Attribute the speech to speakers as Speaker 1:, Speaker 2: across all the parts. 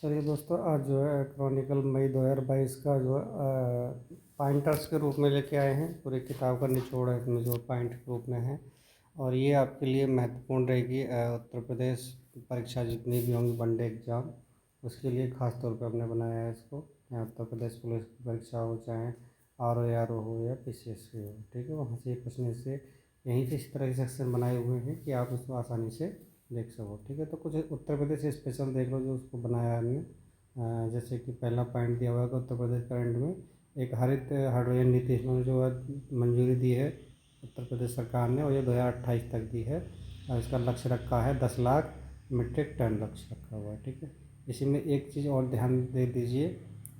Speaker 1: चलिए दोस्तों, आज जो है क्रॉनिकल मई 2022 का जो है पॉइंटर्स के रूप में लेके आए हैं। पूरी किताब का निचोड़ है इसमें जो पॉइंट के रूप में है, और ये आपके लिए महत्वपूर्ण रहेगी। उत्तर प्रदेश परीक्षा जितनी भी होंगी वनडे एग्ज़ाम, उसके लिए ख़ास तौर पे हमने बनाया है इसको। या उत्तर प्रदेश पुलिस की परीक्षा हो, चाहे RO हो या PCSC हो, ठीक है, वहाँ से पूछने से यहीं से इस तरह के सेक्शन बनाए हुए हैं कि आप उसको आसानी से देख सको। ठीक है, तो कुछ उत्तर प्रदेश से स्पेशल देख लो जो उसको बनाया है हमने। जैसे कि पहला पॉइंट दिया हुआ है कि उत्तर प्रदेश करंट में एक हरित हाइड्रोजन नीति इसमें जो है मंजूरी दी है उत्तर प्रदेश सरकार ने, और ये 2028 तक दी है। और इसका लक्ष्य रखा है 10 लाख मीट्रिक टन लक्ष्य रखा हुआ है। ठीक है, इसी में एक चीज़ और ध्यान दे दीजिए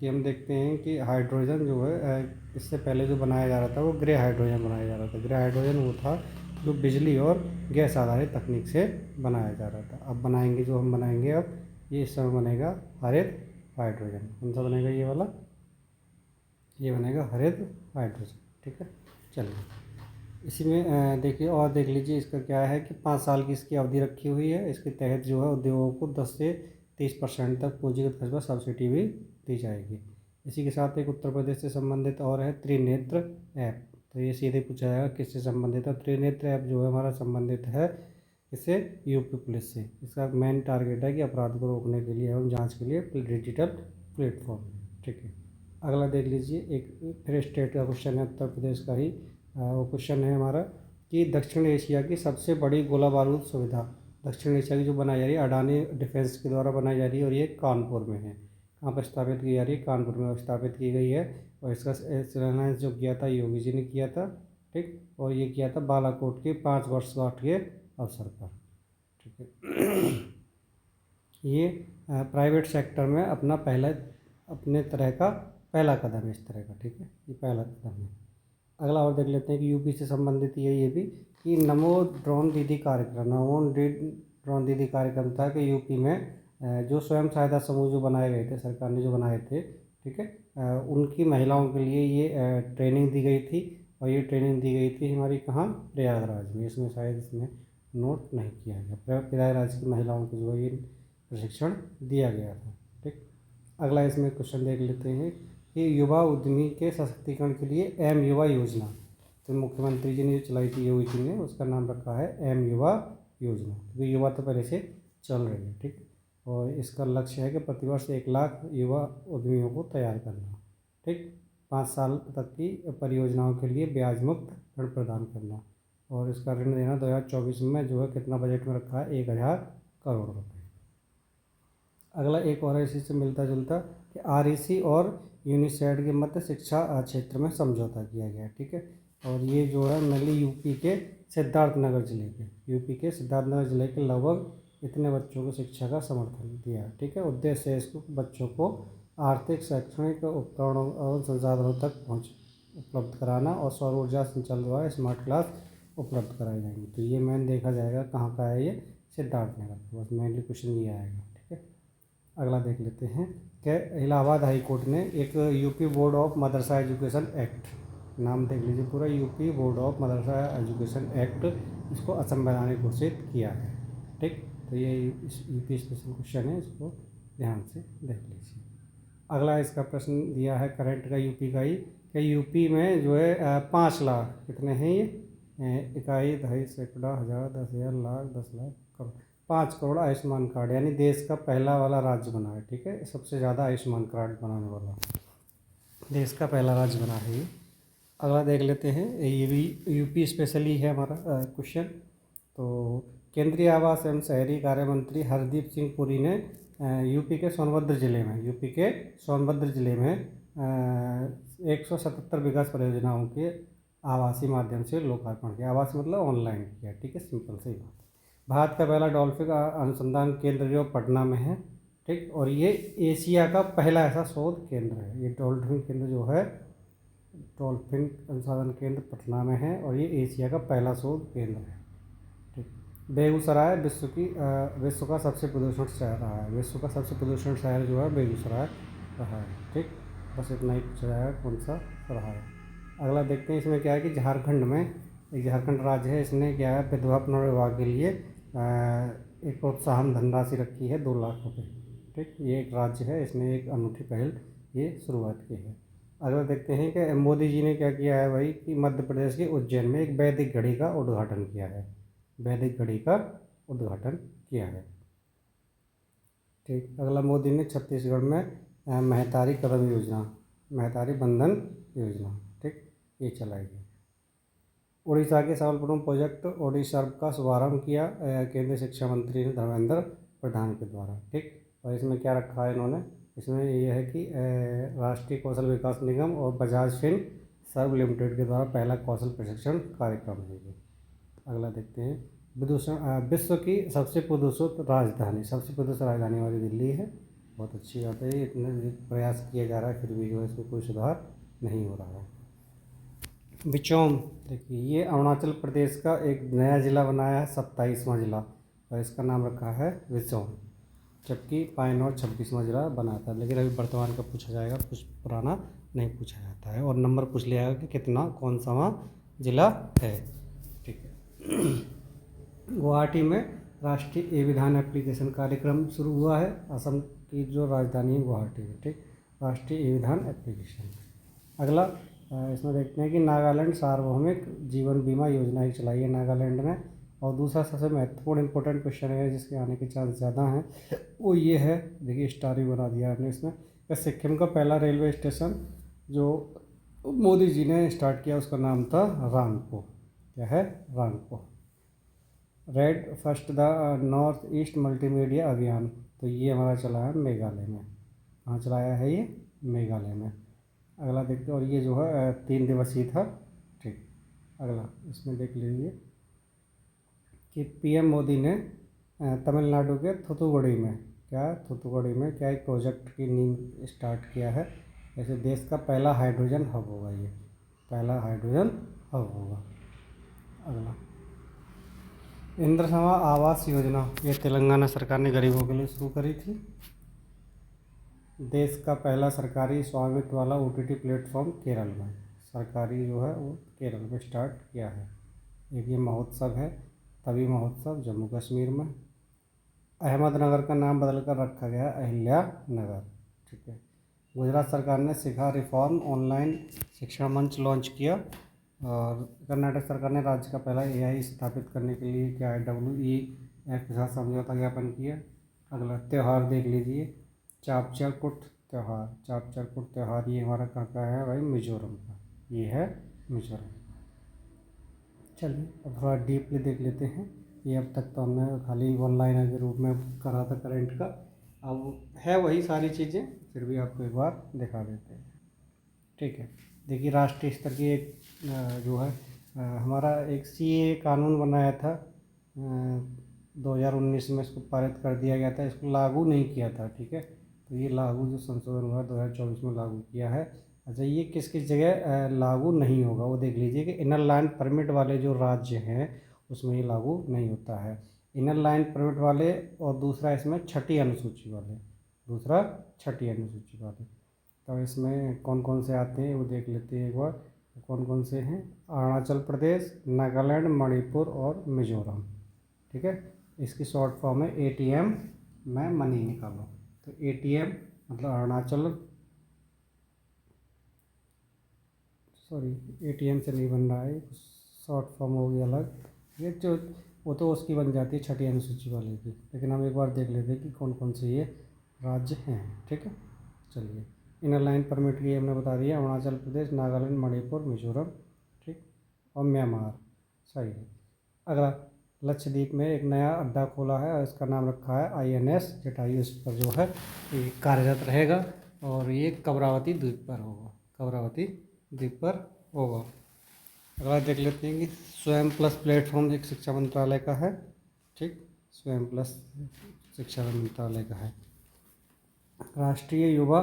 Speaker 1: कि हम देखते हैं कि हाइड्रोजन जो है इससे पहले जो बनाया जा रहा था वो ग्रे हाइड्रोजन बनाया जा रहा था। ग्रे हाइड्रोजन वो था जो बिजली और गैस आधारित तकनीक से बनाया जा रहा था। अब बनाएंगे जो हम बनाएंगे अब ये इस समय बनेगा हरित हाइड्रोजन। कौन सा बनेगा? ये वाला, ये बनेगा हरित हाइड्रोजन। ठीक है, चलिए इसी में देखिए और देख लीजिए इसका क्या है कि 5 साल की इसकी अवधि रखी हुई है। इसके तहत जो है उद्योगों को 10 से 30% तक पूंजीगत खर्च पर सब्सिडी भी दी जाएगी। इसी के साथ एक उत्तर प्रदेश से संबंधित और है त्रिनेत्र ऐप। तो ये सीधे पूछा जाएगा किससे संबंधित है। त्रिनेत्र ऐप जो है हमारा संबंधित है इससे यूपी पुलिस से। इसका मेन टारगेट है कि अपराध को रोकने के लिए एवं जांच के लिए डिजिटल प्लेटफॉर्म। ठीक है, अगला देख लीजिए, एक फिर स्टेट का क्वेश्चन है उत्तर प्रदेश का ही। वो क्वेश्चन है हमारा कि दक्षिण एशिया की सबसे बड़ी गोला बारूद सुविधा दक्षिण एशिया की जो बनाई जा रही है अडानी डिफेंस के द्वारा बनाई जा रही है, और ये कानपुर में है। कहाँ पर स्थापित की जा रही है? कानपुर में स्थापित की गई है। और इसका शिलान्यास जो किया था योगी जी ने किया था। ठीक, और ये किया था बालाकोट के 5 वर्षगांठ के अवसर पर। ठीक है, ये प्राइवेट सेक्टर में अपने तरह का पहला कदम है इस तरह का। ठीक है, ये पहला कदम है। अगला और देख लेते हैं कि यूपी से संबंधित ये भी कि नमो ड्रोन दीदी कार्यक्रम था कि यूपी में जो स्वयं सहायता समूह जो बनाए गए थे, सरकार ने जो बनाए थे, ठीक है, उनकी महिलाओं के लिए ये ट्रेनिंग दी गई थी। और ये ट्रेनिंग दी गई थी हमारी कहाँ? प्रयागराज में। इसमें शायद इसमें नोट नहीं किया गया। प्रयागराज की महिलाओं को जो है ये प्रशिक्षण दिया गया था। ठीक, अगला इसमें क्वेश्चन देख लेते हैं कि युवा उद्यमी के सशक्तिकरण के लिए एम युवा योजना, तो मुख्यमंत्री जी ने जो चलाई थी योगी जी ने, उसका नाम रखा है एम युवा योजना, क्योंकि युवा तो पहले से चल रही है। ठीक, और इसका लक्ष्य है कि प्रतिवर्ष 1 लाख युवा उद्यमियों को तैयार करना। ठीक, 5 साल तक की परियोजनाओं के लिए ब्याज मुक्त ऋण प्रदान करना, और इसका ऋण देना 2024 में जो है कितना बजट में रखा है? 1000 करोड़ रुपये। अगला एक और है इसी से मिलता जुलता कि REC और यूनिसेड के मध्य शिक्षा क्षेत्र में समझौता किया गया। ठीक है, और ये जो है मेनली यूपी के सिद्धार्थनगर जिले के लगभग इतने बच्चों को शिक्षा का समर्थन दिया। ठीक है, उद्देश्य है इसको बच्चों को आर्थिक शैक्षणिक उपकरणों और संसाधनों तक पहुँच उपलब्ध कराना, और सौर ऊर्जा संचालित द्वारा स्मार्ट क्लास उपलब्ध कराई जाएंगी। तो ये मेन देखा जाएगा कहाँ का है, ये सिद्धार्थनगर। बस मेनली क्वेश्चन ये आएगा। ठीक है, अगला देख लेते हैं कि इलाहाबाद हाई कोर्ट ने एक UP board of Madrasa education act, नाम देख लीजिए पूरा, UP board of Madrasa education act, इसको असंवैधानिक घोषित किया है। ठीक, तो ये इस यूपी स्पेशल क्वेश्चन है, इसको ध्यान से देख लीजिए। अगला इसका प्रश्न दिया है करंट का यूपी का ही कि यूपी में जो है 5 लाख कितने हैं ये? इकाई, दहाई, सैकड़ा, हज़ार, 10,000, लाख, 10 लाख, करोड़, 5 करोड़ आयुष्मान कार्ड, यानी देश का पहला वाला राज्य बना है। ठीक है, सबसे ज़्यादा आयुष्मान कार्ड बनाने वाला देश का पहला राज्य बना है ये। अगला देख लेते हैं, ये भी यूपी स्पेशली है हमारा क्वेश्चन। तो केंद्रीय आवास एवं शहरी कार्य मंत्री हरदीप सिंह पुरी ने यूपी के सोनभद्र जिले में 177 विकास परियोजनाओं के आवासीय माध्यम से लोकार्पण किया। आवास मतलब ऑनलाइन किया। ठीक है, सिंपल सी बात। भारत का पहला डॉल्फिन अनुसंधान केंद्र जो पटना में है। ठीक, और ये एशिया का पहला ऐसा शोध केंद्र है। ये डॉल्फिन केंद्र जो है, डॉल्फिन अनुसंधान केंद्र पटना में है, और ये एशिया का पहला शोध केंद्र है। ठीक, बेगूसराय विश्व का सबसे प्रदूषित शहर रहा है। विश्व का सबसे प्रदूषित शहर जो है बेगूसराय रहा है। ठीक, बस इतना ही पूछा जाएगा कौन सा रहा है। अगला देखते हैं इसमें क्या है कि झारखंड राज्य है, इसने क्या है विधवा पुनर्विवाह के लिए एक प्रोत्साहन धनराशि रखी है 2 लाख रुपये। ठीक, ये एक राज्य है, इसने एक अनूठी पहल ये शुरुआत की है। अगला देखते हैं कि मोदी जी ने क्या किया है भाई कि मध्य प्रदेश के उज्जैन में एक वैदिक घड़ी का उद्घाटन किया है। वैदिक घड़ी का उद्घाटन किया है। ठीक, अगला मोदी ने छत्तीसगढ़ में महतारी कदम योजना, महतारी बंधन योजना, ठीक, ये चलाई है। उड़ीसा के सबलपुरम प्रोजेक्ट ओडिशा का शुभारंभ किया केंद्रीय शिक्षा मंत्री धर्मेंद्र प्रधान के द्वारा। ठीक, और इसमें क्या रखा है इन्होंने, इसमें ये है कि राष्ट्रीय कौशल विकास निगम और बजाज फिन सर्व लिमिटेड के द्वारा पहला कौशल प्रशिक्षण कार्यक्रम है ये। अगला देखते हैं प्रदूषण, विश्व की सबसे प्रदूषित राजधानी, सबसे प्रदूषित राजधानी हमारी दिल्ली है। बहुत अच्छी बात है, इतने प्रयास किया जा रहा है फिर भी जो है इसमें कोई सुधार नहीं हो रहा है। बिचौम, देखिए ये अरुणाचल प्रदेश का एक नया ज़िला बनाया है, 27वां ज़िला, और इसका नाम रखा है बिचौम। जबकि पायनौर 26वां ज़िला बना था, लेकिन अभी वर्तमान का पूछा जाएगा, कुछ पुराना नहीं पूछा जाता है। और नंबर पूछ लिया है कि कितना कौन सा वहाँ ज़िला है। ठीक है। गुवाहाटी में राष्ट्रीय ई विधान एप्लीकेशन कार्यक्रम शुरू हुआ है। असम की जो राजधानी है गुवाहाटी है। ठीक, राष्ट्रीय ई विधान एप्लीकेशन। अगला इसमें देखते हैं कि नागालैंड सार्वभौमिक जीवन बीमा योजना ही चलाई है नागालैंड में। और दूसरा सबसे महत्वपूर्ण इंपॉर्टेंट क्वेश्चन है जिसके आने के चांस ज़्यादा हैं, वो ये है, देखिए स्टार भी बना दिया आपने इसमें, कि सिक्किम का पहला रेलवे स्टेशन जो मोदी जी ने स्टार्ट किया उसका नाम था रांगपो। क्या है? Rangpo. Red first the north east multimedia अभियान, तो ये हमारा चला है मेघालय में। कहाँ चलाया है ये? मेघालय में। अगला देखते हैं, और ये जो है 3 दिवसीय था। ठीक, अगला इसमें देख लीजिए कि पीएम मोदी ने तमिलनाडु के थूथुकुडी में क्या एक प्रोजेक्ट की नींव स्टार्ट किया है। जैसे देश का पहला हाइड्रोजन हब होगा, ये पहला हाइड्रोजन हब होगा। अगला इंद्रसमा आवास योजना, ये तेलंगाना सरकार ने गरीबों के लिए शुरू करी थी। देश का पहला सरकारी स्वामित्व वाला ओटीटी प्लेटफॉर्म केरल में, सरकारी जो है वो केरल में स्टार्ट किया है। एक ये महोत्सव है, तभी महोत्सव जम्मू कश्मीर में। अहमदनगर का नाम बदलकर रखा गया अहिल्या नगर। ठीक है। गुजरात सरकार ने शिखा रिफॉर्म ऑनलाइन शिक्षण मंच लॉन्च किया। और कर्नाटक सरकार ने राज्य का पहला एआई स्थापित करने के लिए क्या है WEF के साथ समझौता ज्ञापन किया। अगला त्यौहार देख लीजिए, चापचरकुट त्यौहार ये हमारा कहाँ का है भाई? मिजोरम का, ये है मिजोरम। चलिए अब थोड़ा डीपली देख लेते हैं। ये अब तक तो हमने खाली वन लाइनर के रूप में करा था करंट का, अब है वही सारी चीज़ें, फिर भी आपको एक बार दिखा देते हैं। ठीक है, देखिए राष्ट्रीय स्तर की एक जो है हमारा एक CA कानून बनाया था 2019 में, इसको पारित कर दिया गया था, इसको लागू नहीं किया था। ठीक है, तो ये लागू जो संशोधन हुआ 2024 में लागू किया है। अच्छा, ये किस किस जगह लागू नहीं होगा वो देख लीजिए कि इनर लाइन परमिट वाले जो राज्य हैं उसमें ये लागू नहीं होता है, इनर लाइन परमिट वाले। और दूसरा इसमें छठी अनुसूची वाले, तो इसमें कौन कौन से आते हैं वो देख लेते हैं एक बार। कौन कौन से हैं? अरुणाचल प्रदेश, नागालैंड, मणिपुर और मिजोरम। ठीक है, इसकी शॉर्ट फॉर्म है ATM में मनी निकालो। तो ATM मतलब अरुणाचल, सॉरी ATM से नहीं बन रहा है, शॉर्ट फॉर्म होगी अलग, ये जो वो तो उसकी बन जाती है छठी अनुसूची वाले की। लेकिन हम एक बार देख लेते हैं कि कौन कौन से ये राज्य हैं। ठीक है, चलिए इनर लाइन परमिट की हमने बता दिया, अरुणाचल प्रदेश, नागालैंड, मणिपुर, मिजोरम, ठीक, और म्यांमार। सही है। अगला लक्षद्वीप में एक नया अड्डा खोला है और इसका नाम रखा है INS जटायु। इस पर जो है ये कार्यरत रहेगा और ये कमरावती द्वीप पर होगा। अगला देख लेते हैं कि स्वयं प्लस प्लेटफॉर्म एक शिक्षा मंत्रालय का है। ठीक, स्वयं प्लस शिक्षा मंत्रालय का है। राष्ट्रीय युवा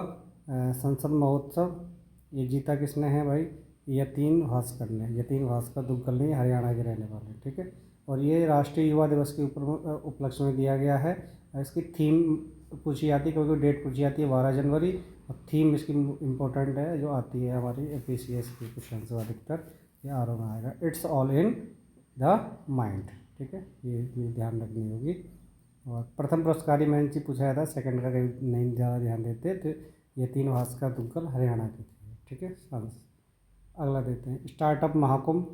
Speaker 1: संसद महोत्सव ये जीता किसने है भाई? यतीन भास्कर ने। यतीन भास्कर दुग्गल नहीं, हरियाणा के रहने वाले। ठीक है, और ये राष्ट्रीय युवा दिवस के ऊपर उपलक्ष्य में दिया गया है। इसकी थीम पूछी जाती है, क्योंकि डेट पूछी जाती है 12 जनवरी, और थीम इसकी इम्पोर्टेंट है जो आती है हमारी APCS के क्वेश्चन अधिकतर ये RO में आएगा। It's all in the mind. ठीक है, ये ध्यान रखनी होगी। और प्रथम पुरस्कारी मैंने चीज पूछा था, सेकंड का कहीं नहीं ज़्यादा ध्यान देते। तो ये 3 भास्कर तुगल हरियाणा के थे। ठीक है आंसर। अगला देते हैं स्टार्टअप महाकुंभ।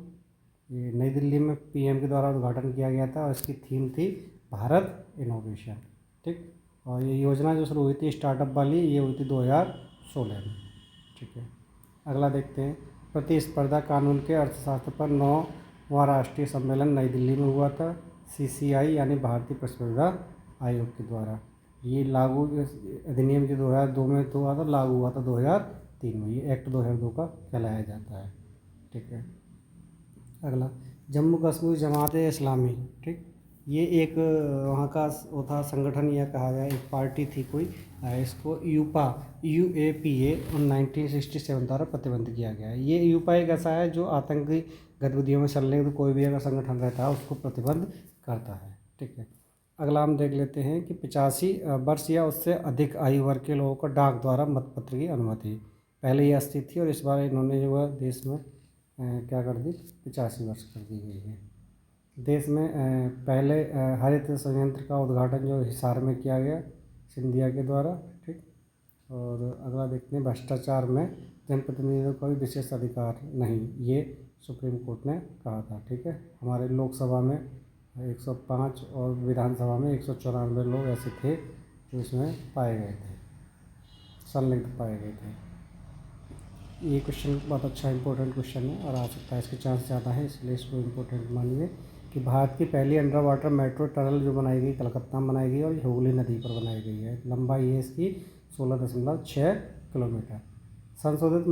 Speaker 1: ये नई दिल्ली में पीएम के द्वारा उद्घाटन किया गया था और इसकी थीम थी भारत इनोवेशन। ठीक। और ये योजना जो शुरू हुई थी स्टार्टअप वाली, ये हुई थी 2016 में। ठीक है। अगला देखते हैं प्रतिस्पर्धा कानून के अर्थशास्त्र पर 9वां राष्ट्रीय सम्मेलन नई दिल्ली में हुआ था, सीसीआई यानी भारतीय प्रतिस्पर्धा आयोग के द्वारा। ये लागू अधिनियम जो 2002 में तो हुआ था, लागू हुआ था 2003 में। ये एक्ट 2002 का कहलाया जाता है। ठीक है। अगला जम्मू कश्मीर जमात इस्लामी। ठीक। ये एक वहाँ का वो था संगठन, या कहा जाए एक पार्टी थी कोई। इसको UAPA 1967 द्वारा प्रतिबंध किया गया है। ये यूपा एक ऐसा है जो आतंकी गतिविधियों में संलग्न कोई भी अगर संगठन रहता है उसको प्रतिबंध करता है। ठीक है। अगला हम देख लेते हैं कि 85 वर्ष या उससे अधिक आयु वर्ग के लोगों को डाक द्वारा मतपत्र की अनुमति। पहले ये 80 थी और इस बार इन्होंने जो है देश में क्या कर दी, 85 वर्ष कर दी गई है। देश में पहले हरित संयंत्र का उद्घाटन जो हिसार में किया गया सिंधिया के द्वारा। ठीक। और अगला देखते हैं भ्रष्टाचार में जनप्रतिनिधियों को कोई विशेष अधिकार नहीं, ये सुप्रीम कोर्ट ने कहा था। ठीक है। हमारे लोकसभा में 105 और विधानसभा में 194 लोग ऐसे थे जो इसमें पाए गए थे, संलिग्ध पाए गए थे। ये क्वेश्चन बहुत अच्छा इंपॉर्टेंट क्वेश्चन है और आ सकता है, इसके चांस ज़्यादा है, इसलिए इसको इम्पोर्टेंट मानिए। कि भारत की पहली अंडर वाटर मेट्रो टनल जो बनाई गई कलकत्ता में बनाई गई और हुगली नदी पर बनाई गई है। लंबाई है इसकी 16.6 किलोमीटर। संशोधित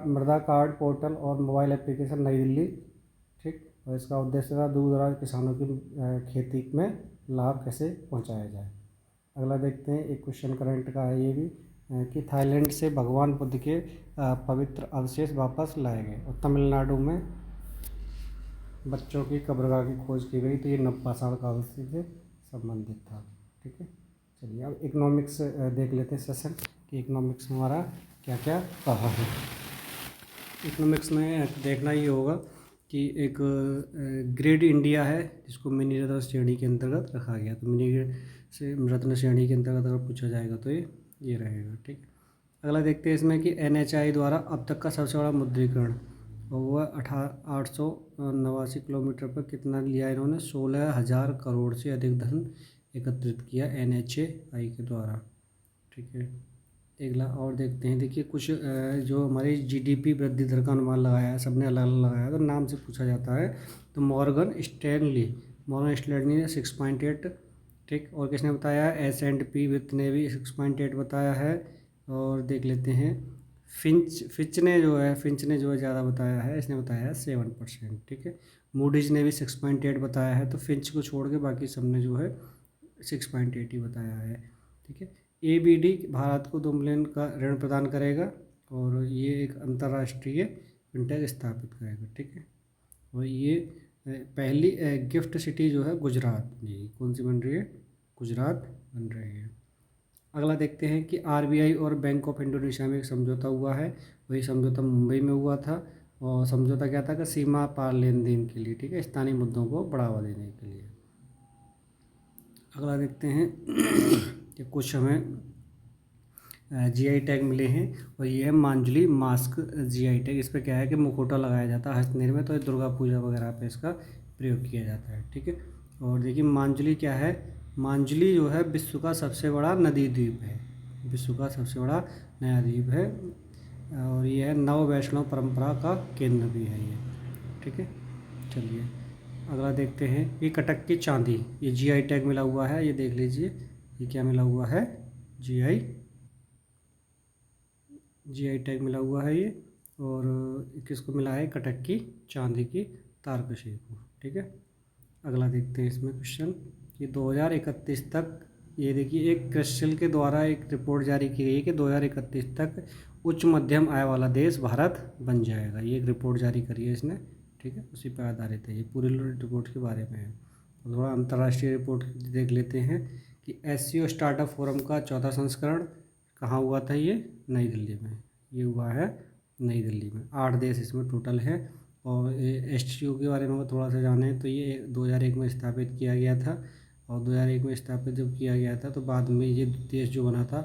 Speaker 1: मृदा कार्ड पोर्टल और मोबाइल एप्लीकेशन नई दिल्ली। ठीक। और इसका उद्देश्य था दूर दराज किसानों की खेती में लाभ कैसे पहुँचाया जाए। अगला देखते हैं एक क्वेश्चन करंट का है ये भी, कि थाईलैंड से भगवान बुद्ध के पवित्र अवशेष वापस लाए गए और तमिलनाडु में बच्चों की कब्रगाह की खोज की गई। तो ये नवपाषाण काल से संबंधित था। ठीक है। चलिए अब इकोनॉमिक्स देख लेते हैं सेशन, कि इकोनॉमिक्स में हमारा क्या क्या कहा है। इकोनॉमिक्स में देखना ये होगा कि एक ग्रेड इंडिया है जिसको मिनी रत्न श्रेणी के अंतर्गत रखा गया। तो मिनी से रत्न श्रेणी के अंतर्गत अगर पूछा जाएगा तो ये रहेगा। ठीक। अगला देखते हैं इसमें कि NHAI द्वारा अब तक का सबसे बड़ा मुद्रीकरण, और वह 889 किलोमीटर पर कितना लिया इन्होंने, 16,000 करोड़ से अधिक धन एकत्रित किया NHAI के द्वारा। ठीक है। अगला और देखते हैं, देखिए कुछ जो हमारी GDP वृद्धि दर का अनुमान लगाया है, सबने अलग अलग लगाया है तो नाम से पूछा जाता है। तो मॉर्गन स्टैनली ने 6.8। ठीक। और किसने बताया, S&P वित्त ने भी 6.8 बताया है। और देख लेते हैं फिंच ने जो है ज़्यादा बताया है, इसने बताया है 7%। ठीक है। मूडीज ने भी 6.8 बताया है, तो फिंच को छोड़ के बाकी सब ने जो है 6.8 ही बताया है। ठीक है। ABD भारत को 2 मिलियन का ऋण प्रदान करेगा और ये एक अंतर्राष्ट्रीय फिनटेक स्थापित करेगा। ठीक है। और ये पहली गिफ्ट सिटी जो है गुजरात, ये कौन सी बन रही है, गुजरात बन रही है। अगला देखते हैं कि RBI और बैंक ऑफ इंडोनेशिया में एक समझौता हुआ है, वही समझौता मुंबई में हुआ था। और समझौता क्या था कि सीमा पार लेन देन के लिए। ठीक है। स्थानीय मुद्दों को बढ़ावा देने के लिए। अगला देखते हैं कि कुछ हमें GI टैग मिले हैं और ये है मांजुली मास्क GI टैग। इस पर क्या है कि मुखौटा लगाया जाता है हस्तनिर्मित, तो दुर्गा पूजा वगैरह पे इसका प्रयोग किया जाता है। ठीक है। और देखिए मांजुली क्या है, मांजुली जो है विश्व का सबसे बड़ा नदी द्वीप है, विश्व का सबसे बड़ा नया द्वीप है। और ये है नव वैष्णव परंपरा का केंद्र भी है ये। ठीक है। चलिए अगला देखते हैं, ये कटक की चांदी, ये GI टैग मिला हुआ है, ये देख लीजिए ये क्या मिला हुआ है, GI टैग मिला हुआ है ये। और किसको मिला है, कटक की चांदी की तारकशी को। ठीक है। अगला देखते हैं इसमें क्वेश्चन, कि 2031 तक, ये देखिए एक क्रिस्टल के द्वारा एक रिपोर्ट जारी की गई है कि 2031 तक उच्च मध्यम आय वाला देश भारत बन जाएगा। ये एक रिपोर्ट जारी करी है इसने। ठीक है। उसी पर आधारित है, ये पूरी रिपोर्ट के बारे में है। थोड़ा अंतर्राष्ट्रीय रिपोर्ट देख लेते हैं कि SCO स्टार्टअप फोरम का 4था संस्करण कहाँ हुआ था, ये नई दिल्ली में, ये हुआ है नई दिल्ली में। 8 देश इसमें टोटल है। और SCO के बारे में थोड़ा सा जाने तो ये 2001 में स्थापित किया गया था और 2001 में स्थापित जब किया गया था तो बाद में ये देश जो बना था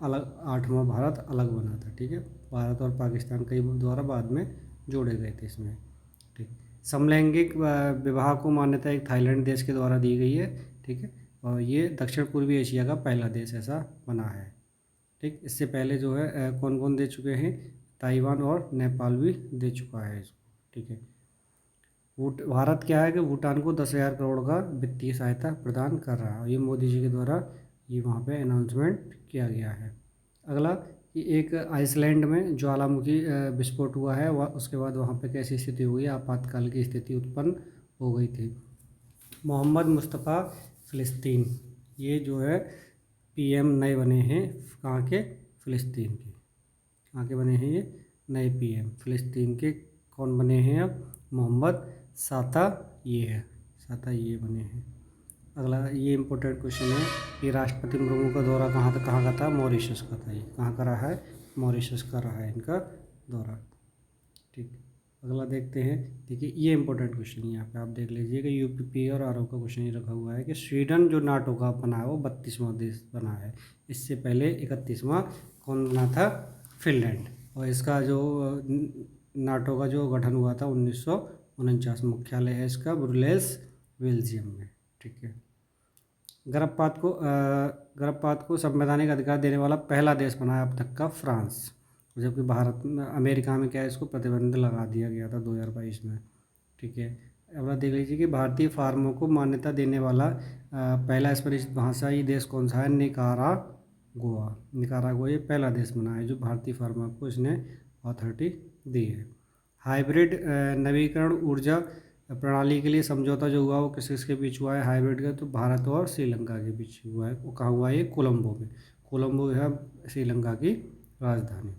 Speaker 1: अलग, 8वां भारत अलग बना था। ठीक है, भारत और पाकिस्तान कई द्वारा बाद में जोड़े गए थे इसमें। ठीक, समलैंगिक विवाह को मान्यता एक थाईलैंड देश के द्वारा दी गई है। ठीक है, और ये दक्षिण पूर्वी एशिया का पहला देश ऐसा बना है। ठीक, इससे पहले जो है कौन कौन दे चुके हैं, ताइवान और नेपाल भी दे चुका है इसको। ठीक है, भारत क्या है कि भूटान को 10,000 करोड़ का वित्तीय सहायता प्रदान कर रहा है और ये मोदी जी के द्वारा ये वहाँ पे अनाउंसमेंट किया गया है। अगला कि एक आइसलैंड में ज्वालामुखी विस्फोट हुआ है, वह उसके बाद वहाँ पे कैसी स्थिति हुई, आपातकाल की स्थिति उत्पन्न हो गई थी। मोहम्मद मुस्तफ़ा फ़िलिस्तीन, ये जो है पीएम नए बने हैं, कहाँ के, फ़िलिस्तीन के। कहाँ के बने हैं ये नए पीएम, फ़िलिस्तीन के कौन बने हैं अब, मोहम्मद साता ये है, साता ये बने हैं। अगला ये इम्पोर्टेंट क्वेश्चन है कि राष्ट्रपति मुर्मू का दौरा कहाँ का था, मॉरिशस का था। ये कहाँ का रहा है, मॉरिशस का रहा है इनका दौरा। ठीक, अगला देखते हैं। देखिए ये इंपॉर्टेंट क्वेश्चन यहाँ पे आप देख लीजिए कि यूपीपी और आरओ का क्वेश्चन ये रखा हुआ है कि स्वीडन जो नाटो का बना है वो 32वां देश बना है। इससे पहले 31वां कौन बना था, फिनलैंड। और इसका जो नाटो का जो गठन हुआ था 1949, मुख्यालय है इसका ब्रुसेल्स, बेल्जियम में। ठीक है, गर्भपात को संवैधानिक अधिकार देने वाला पहला देश बना है अब तक का फ्रांस, जबकि भारत में, अमेरिका में क्या है, इसको प्रतिबंध लगा दिया गया था 2022 में। ठीक है, अब आप देख लीजिए कि भारतीय फार्मों को मान्यता देने वाला पहला स्पेनिश भाषाई देश कौन सा है, निकारागुआ। निकारागुआ ये पहला देश बना है जो भारतीय फार्मा को इसने अथॉरिटी दी है। हाइब्रिड नवीकरण ऊर्जा प्रणाली के लिए समझौता जो हुआ वो किस किसके बीच हुआ है, हाइब्रिड का, तो भारत और श्रीलंका के बीच हुआ है। वो कहाँ हुआ है, ये कोलंबो में। कोलंबो है श्रीलंका की राजधानी।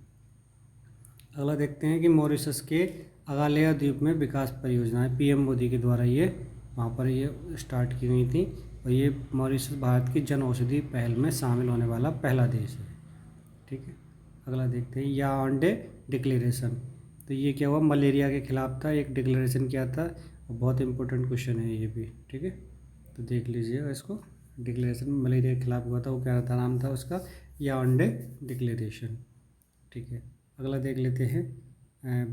Speaker 1: अगला देखते हैं कि मॉरिशस के अगालिया द्वीप में विकास परियोजनाएं पीएम मोदी के द्वारा ये वहाँ पर ये स्टार्ट की गई थी और ये मॉरिशस भारत की जन औषधि पहल में शामिल होने वाला पहला देश है। ठीक है, अगला देखते हैं याओंडे डिक्लेरेशन। तो ये क्या हुआ, मलेरिया के खिलाफ था, एक डिक्लेरेशन किया था और बहुत इंपॉर्टेंट क्वेश्चन है ये भी। ठीक है, तो देख लीजिएगा इसको, डिक्लेरेशन मलेरिया के खिलाफ हुआ था, वो क्या था, नाम था उसका याओंडे डिक्लेरेशन। ठीक है, अगला देख लेते हैं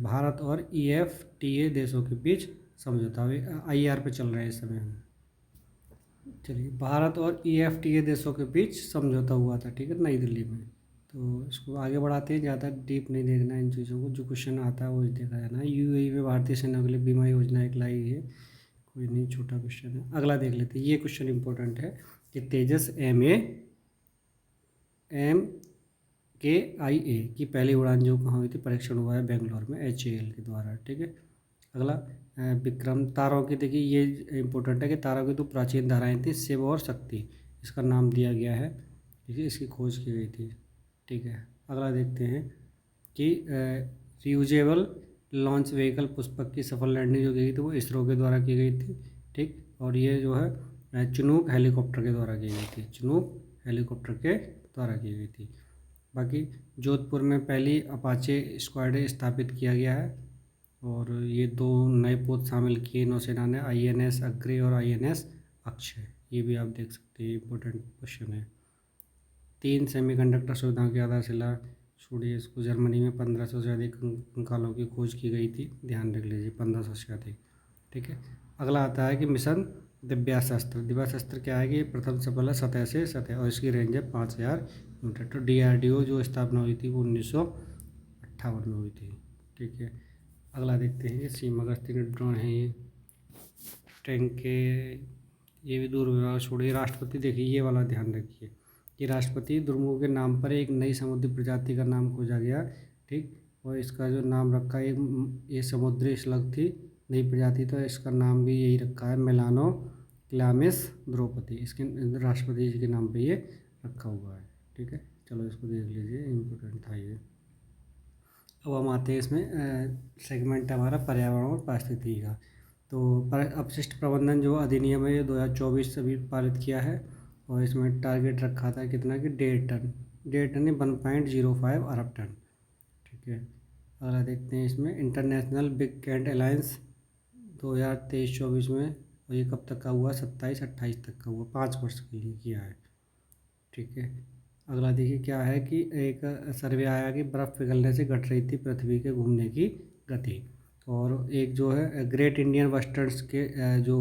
Speaker 1: भारत और EFTA देशों के बीच समझौता, IR पे चल रहे हैं इस समय हम। चलिए, भारत और EFTA देशों के बीच समझौता हुआ था, ठीक है, नई दिल्ली में। तो इसको आगे बढ़ाते हैं, ज़्यादा डीप नहीं देखना है इन चीज़ों को, जो क्वेश्चन आता है वो देखा जाना है। UAE में भारतीय सेना के लिए बीमा योजना एक लाई है, कोई नहीं, छोटा क्वेश्चन है। अगला देख लेते हैं, ये क्वेश्चन इंपॉर्टेंट है कि तेजस MAMKIA की पहली उड़ान जो कहाँ हुई थी, परीक्षण हुआ है बेंगलोर में HAL के द्वारा। ठीक है, अगला विक्रम, तारों की, देखिए ये इंपॉर्टेंट है कि तारों की 2 प्राचीन धाराएं थी, शिव और शक्ति, इसका नाम दिया गया है। ठीक है, इसकी खोज की गई थी। ठीक है, अगला देखते हैं कि रियूजेबल लॉन्च व्हीकल पुष्पक की सफल लैंडिंग जो गई थी वो इसरो के द्वारा की गई थी। ठीक, और ये जो है चिनूक हेलीकॉप्टर के द्वारा की गई थी, चिनूक हेलीकॉप्टर के द्वारा की गई थी। बाकी जोधपुर में पहली अपाचे स्क्वाड स्थापित किया गया है और ये 2 नए पोत शामिल किए नौसेना ने, INS अग्रे और INS अक्षय। ये भी आप देख सकते हैं, इंपॉर्टेंट क्वेश्चन है। 3 सेमीकंडक्टर सुविधाओं की आधारशिला छोड़िए इसको, जर्मनी में 1500 से अधिक कंकालों की खोज की गई थी, ध्यान रख लीजिए 1500 से अधिक। ठीक है, अगला आता है कि मिशन दिव्यास्त्र। दिव्यास्त्र क्या है कि प्रथम सफल है सतह से सतह और इसकी रेंज है 5000 मीटर। तो DRDO जो स्थापना हुई थी वो 1958 में हुई थी। ठीक है, अगला देखते हैं, सीमागस्ती के ड्रोन है, ये टैंक के, ये भी दूरविभाग छोड़िए। राष्ट्रपति, देखिए ये वाला ध्यान रखिए कि राष्ट्रपति दुर्मुख के नाम पर एक नई समुद्री प्रजाति का नाम खोजा गया। ठीक, और इसका जो नाम रखा है, ये समुद्री स्लग थी, नई प्रजाति, तो इसका नाम भी यही रखा है, मेलानो क्लामिस द्रौपदी, इसके राष्ट्रपति जी के नाम पे ये रखा हुआ है। ठीक है, चलो इसको देख लीजिए, इम्पोर्टेंट था ये। अब हम आते हैं इसमें सेगमेंट हमारा पर्यावरण और पारिस्थितिकी का। तो अपशिष्ट प्रबंधन जो अधिनियम है ये 2024 से भी पारित किया है और इसमें टारगेट रखा था कितना कि 1.5 टन 1.05 अरब टन। ठीक है, अगला देखते हैं इसमें इंटरनेशनल बिग कैट अलायंस 2023-24 में और ये कब तक का हुआ, 27-28 तक का हुआ, 5 वर्ष के लिए किया है। ठीक है। अगला देखिए क्या है कि एक सर्वे आया कि बर्फ़ पिघलने से घट रही थी पृथ्वी के घूमने की गति। और एक जो है ग्रेट इंडियन वेस्टर्न्स के जो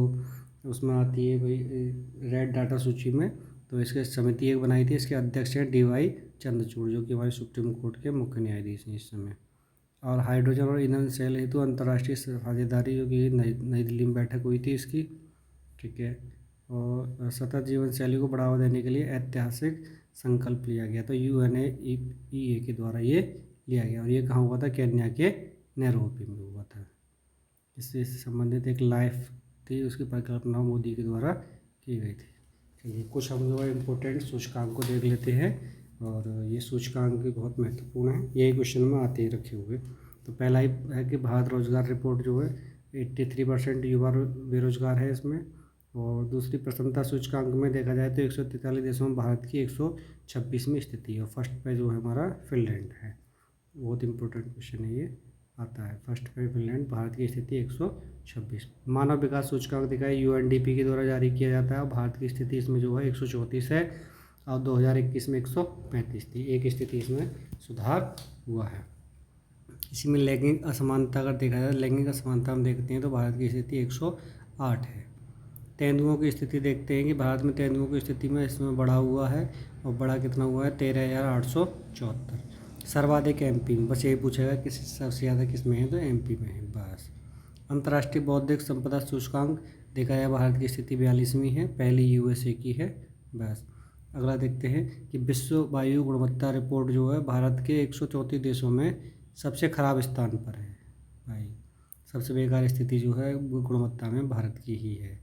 Speaker 1: उसमें आती है भाई रेड डाटा सूची में, तो इसके समिति एक बनाई थी, इसके अध्यक्ष हैं DY चंद्रचूड़, जो कि हमारे सुप्रीम कोर्ट के मुख्य न्यायाधीश हैं इस समय। और हाइड्रोजन और ईंधन सेल हेतु अंतर्राष्ट्रीय साझेदारी, जो कि नई दिल्ली में बैठक हुई थी इसकी। ठीक है। और सतत जीवन शैली को बढ़ावा देने के लिए ऐतिहासिक संकल्प लिया गया, तो UNEP के द्वारा ये लिया गया। और ये कहाँ हुआ था, केन्या के नैरोबी में हुआ था। इससे संबंधित एक लाइफ थी, उसकी परिकल्पना मोदी के द्वारा की गई थी। चलिए कुछ हम जो है इम्पोर्टेंट सूचकांक को देख लेते हैं, और ये सूचकांक भी बहुत महत्वपूर्ण है, यही क्वेश्चन में आते ही रखे हुए। तो पहला ही है कि भारत रोजगार रिपोर्ट जो है 83% युवा बेरोजगार है इसमें। और दूसरी प्रसन्नता सूचकांक में देखा जाए तो 143 देशों में भारत की 126वीं स्थिति है, और फर्स्ट पे जो है हमारा फिनलैंड है। बहुत इंपॉर्टेंट क्वेश्चन है ये, आता है फर्स्ट पे फिनलैंड, भारत की स्थिति 126। मानव विकास सूचकांक दिखा है UNDP के द्वारा जारी किया जाता है, भारत की स्थिति इसमें जो है 134 है, और 2021 में 135 थी, एक स्थिति इसमें सुधार हुआ है। इसी में लैंगिक असमानता अगर देखा जाए, लैंगिक असमानता हम देखते हैं तो भारत की स्थिति 108 है। तेंदुओं की स्थिति देखते हैं कि भारत में तेंदुओं की स्थिति में इसमें बढ़ा हुआ है, और बड़ा कितना हुआ है, 13,874। सर्वाधिक MP में, बस यही पूछेगा कि सबसे ज़्यादा किस में है, तो MP में है बस। अंतर्राष्ट्रीय बौद्धिक संपदा सूचकांक देखा जाए, भारत की स्थिति 42वीं है, पहली USA की है बस। अगला देखते हैं कि विश्व वायु गुणवत्ता रिपोर्ट जो है भारत के 134 देशों में सबसे खराब स्थान पर है भाई, सबसे बेकार स्थिति जो है गुणवत्ता में भारत की ही है।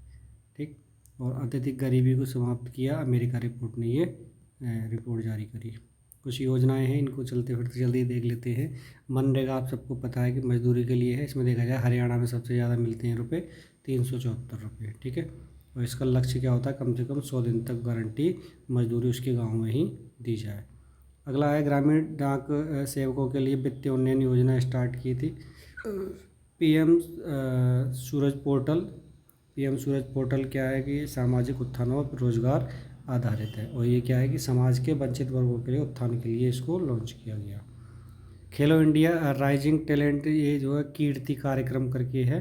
Speaker 1: ठीक। और अत्यधिक गरीबी को समाप्त किया, अमेरिका रिपोर्ट ने ये रिपोर्ट जारी करी। कुछ योजनाएं हैं, इनको चलते फिरते जल्दी देख लेते हैं। मनरेगा आप सबको पता है कि मजदूरी के लिए है, इसमें देखा जाए हरियाणा में सबसे ज़्यादा मिलते हैं रुपये, 374 रुपये। ठीक है। और इसका लक्ष्य क्या होता है, कम से कम 100 दिन तक गारंटी मजदूरी उसके गाँव में ही दी जाए। अगला है ग्रामीण डाक सेवकों के लिए वित्तीय उन्नयन योजना स्टार्ट की थी, PM सूरज पोर्टल। PM सूरज पोर्टल क्या है कि सामाजिक उत्थान और रोजगार आधारित है, और ये क्या है कि समाज के वंचित वर्गों के लिए उत्थान के लिए इसको लॉन्च किया गया। खेलो इंडिया राइजिंग टैलेंट, ये जो है कीर्ति कार्यक्रम करके है,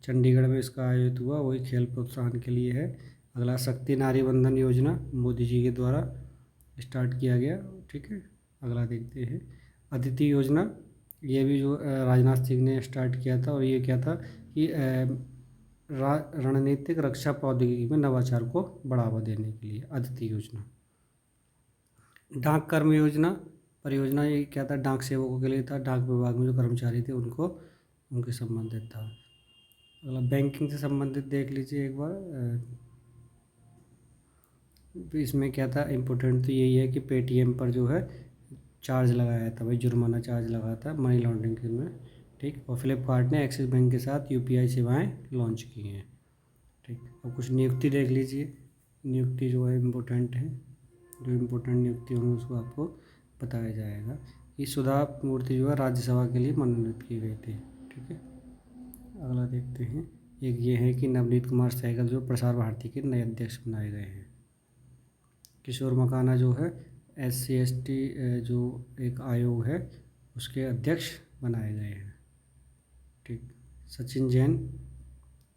Speaker 1: चंडीगढ़ में इसका आयोजित हुआ, वही खेल प्रोत्साहन के लिए है। अगला शक्ति नारी बंधन योजना, मोदी जी के द्वारा स्टार्ट किया गया। ठीक है। अगला देखते हैं अदिति योजना, ये भी जो राजनाथ सिंह ने स्टार्ट किया था, और ये क्या था कि रणनीतिक रक्षा प्रौद्योगिकी में नवाचार को बढ़ावा देने के लिए अदिति योजना। डाक कर्म योजना परियोजना, ये क्या था, डाक सेवकों के लिए था, डाक विभाग में जो कर्मचारी थे उनको, उनके संबंधित था। अगला बैंकिंग से संबंधित देख लीजिए एक बार। इसमें क्या था इम्पोर्टेंट, तो यही है कि पेटीएम पर जो है चार्ज लगाया था भाई, जुर्माना चार्ज लगा था मनी लॉन्ड्रिंग के में। ठीक। और फ्लिपकार्ट ने एक्सिस बैंक के साथ UPI सेवाएं लॉन्च की हैं। ठीक। अब कुछ नियुक्ति देख लीजिए, नियुक्ति जो है इम्पोर्टेंट है, जो इम्पोर्टेंट नियुक्ति होंगी उसको आपको बताया जाएगा। ये सुधा मूर्ति जो है राज्यसभा के लिए मनोनीत की गई थी। ठीक है। अगला देखते हैं, एक ये है कि नवनीत कुमार सहगल जो प्रसार भारती के नए अध्यक्ष बनाए गए हैं। किशोर मकाना जो है SC/ST जो एक आयोग है उसके अध्यक्ष बनाए गए हैं। ठीक। सचिन जैन,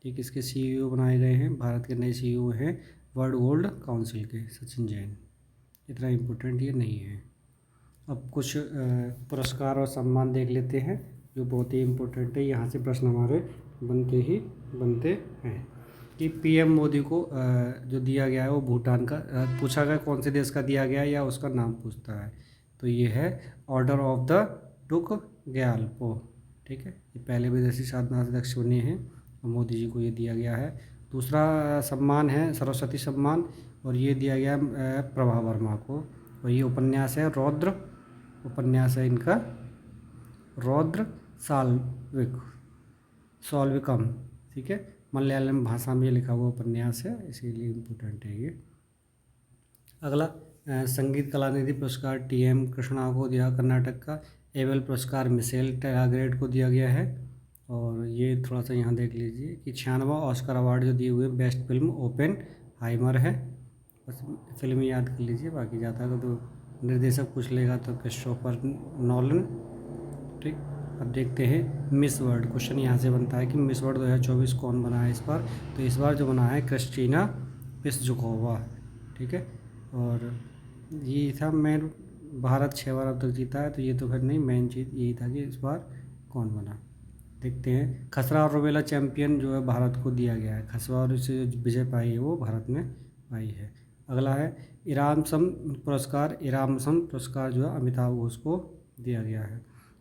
Speaker 1: ठीक, इसके CEO बनाए गए हैं, भारत के नए CEO हैं वर्ल्ड गोल्ड काउंसिल के, सचिन जैन। इतना इम्पोर्टेंट ये नहीं है। अब कुछ पुरस्कार और सम्मान देख लेते हैं जो बहुत ही इम्पोर्टेंट है, यहाँ से प्रश्न हमारे बनते हैं कि PM मोदी को जो दिया गया है वो भूटान का पूछा गया कौन से देश का दिया गया है या उसका नाम पूछता है, तो ये है ऑर्डर ऑफ द टुक ग्यालपो। ठीक है। ये पहले विदेशी साधना अध्यक्ष बने हैं और मोदी जी को ये दिया गया है। दूसरा सम्मान है सरस्वती सम्मान, और ये दिया गया प्रभा वर्मा को, और ये उपन्यास है रौद्र, उपन्यास है इनका रौद्र साल्विकम। ठीक है। मलयालम भाषा में लिखा हुआ उपन्यास है, इसीलिए इम्पोर्टेंट है ये। अगला संगीत कलानिधि पुरस्कार TM कृष्णा को दिया कर्नाटक का, एबेल पुरस्कार मिशेल टेलाग्रेड को दिया गया है, और ये थोड़ा सा यहाँ देख लीजिए कि 96वां ऑस्कर अवार्ड जो दिए हुए बेस्ट फिल्म ओपेन हाइमर है। बस फिल्म याद कर लीजिए, बाकी ज़्यादा तो निर्देशक पूछ लेगा तो क्रिस्टोफर नॉलन। ठीक, अब देखते हैं मिस वर्ल्ड। क्वेश्चन यहाँ से बनता है कि मिस वर्ल्ड 2024 कौन बना है इस बार। तो इस बार जो बना है क्रिस्टीना पिस्जुकोवा। ठीक है, और ये था मेन, भारत 6 बार अब तक जीता है, तो ये तो फिर नहीं, मेन चीज़ यही था कि इस बार कौन बना। देखते हैं, खसरा और रूबेला चैंपियन जो है भारत को दिया गया है। खसरा और इससे जो विजय पाई है वो भारत में पाई है। अगला है इरामसम पुरस्कार। इरामसम पुरस्कार जो है अमिताभ घोष को दिया गया है।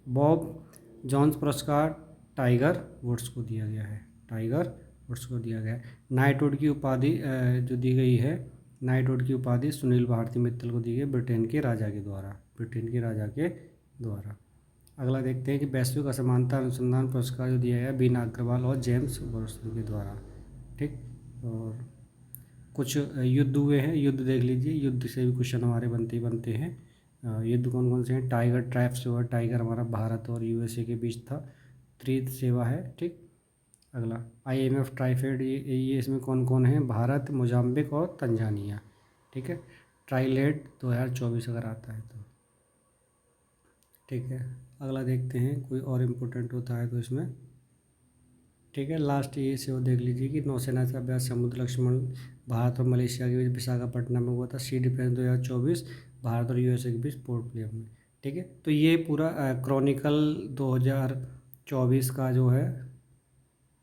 Speaker 1: बॉब जॉन्स पुरस्कार टाइगर वुड्स को दिया गया है। टाइगर वुड्स को दिया गया है। नाइटहुड की उपाधि जो दी गई है, नाइटहुड की उपाधि सुनील भारती मित्तल को दी गई ब्रिटेन के राजा के द्वारा। ब्रिटेन के राजा के द्वारा। अगला देखते हैं कि वैश्विक असमानता अनुसंधान पुरस्कार जो दिया गया बीना अग्रवाल और जेम्स वर्सन के द्वारा। ठीक, और कुछ युद्ध हुए हैं, युद्ध देख लीजिए, युद्ध से भी क्वेश्चन हमारे बनते ही बनते हैं। युद्ध कौन कौन से हैं। टाइगर ट्राइब्स जो है, टाइगर हमारा भारत और यूएसए के बीच था। त्रिद सेवा है। ठीक, अगला IMF ट्राइफेड, ये इसमें कौन कौन है, भारत, मोजाम्बिक और तंजानिया। ठीक है, ट्राइलेट 2024 अगर आता है तो। ठीक है, अगला देखते हैं कोई और इम्पोर्टेंट होता है तो इसमें। ठीक है, लास्ट ये से वो देख लीजिए कि नौसेना का अभ्यास समुद्र लक्ष्मण भारत और मलेशिया के बीच विशाखापट्टनम में हुआ था। सी डिफेंस 2024 भारत और यूएसए के बीच पोर्ट ब्लेयर में। ठीक है, तो ये पूरा क्रॉनिकल 2024 का जो है,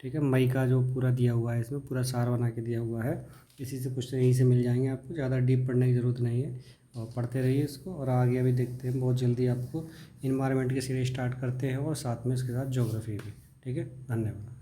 Speaker 1: ठीक है, मई का जो पूरा दिया हुआ है, इसमें पूरा सार बना के दिया हुआ है। इसी से कुछ यहीं से मिल जाएंगे आपको, ज़्यादा डीप पढ़ने की ज़रूरत नहीं है, और पढ़ते रहिए इसको। और आगे अभी देखते हैं बहुत जल्दी आपको इन्वायरमेंट की सीरीज स्टार्ट करते हैं और साथ में इसके साथ ज्योग्राफी भी। ठीक है, धन्यवाद।